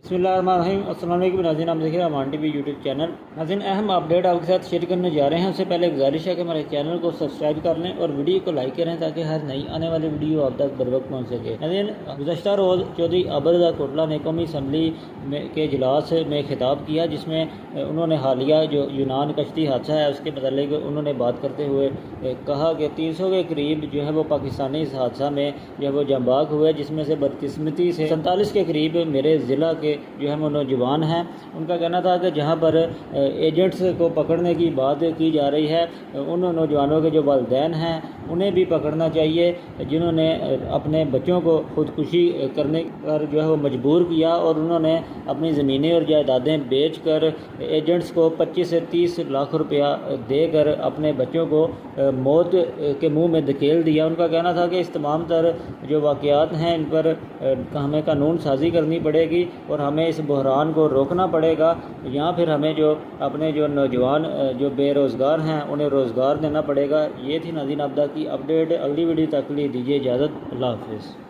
बिस्मिल्लाहिर्रहमानिर्रहीम। अस्सलाम वालेकुम नाज़रीन, आप देखिए अमान टीवी यूट्यूब चैनल। नाज़रीन, अहम अपडेट आपके साथ शेयर करने जा रहे हैं। उससे पहले गुजारिश है कि हमारे चैनल को सब्सक्राइब कर लें और वीडियो को लाइक करें ताकि हर नई आने वाली वीडियो आप तक बर वक्त पहुँच सके। नाज़रीन, गुज़श्ता रोज़ चौधरी अबरदा कोटला ने कौमी असम्बली के इजलास में खिताब किया, जिसमें उन्होंने हालिया जो यूनान कश्ती हादसा है उसके मतलब उन्होंने बात करते हुए कहा कि 300 के करीब जो है वो पाकिस्तानी इस हादसा में जो है वो जंबाक हुए, जिसमें से बदकिस्मती से 47 के करीब मेरे ज़िला के जो है वो नौजवान हैं। उनका कहना था कि जहाँ पर एजेंट्स को पकड़ने की बात की जा रही है, उन नौजवानों के जो वालिदैन हैं उन्हें भी पकड़ना चाहिए, जिन्होंने अपने बच्चों को खुदकुशी करने पर जो है वो मजबूर किया और उन्होंने अपनी ज़मीनें और जायदादें बेच कर एजेंट्स को 25 से 30 लाख रुपया देकर अपने बच्चों को मौत के मुंह में धकेल दिया। उनका कहना था कि इस तमाम तर जो वाक़यात हैं इन पर हमें कानून साजी करनी पड़ेगी और हमें इस बहरान को रोकना पड़ेगा, या फिर हमें जो अपने जो नौजवान जो बेरोज़गार हैं उन्हें रोज़गार देना पड़ेगा। ये थी नाज़रीन अब तक की अपडेट। अगली वीडियो तक के लिए दीजिए इजाज़त। अल्लाह हाफ़िज़।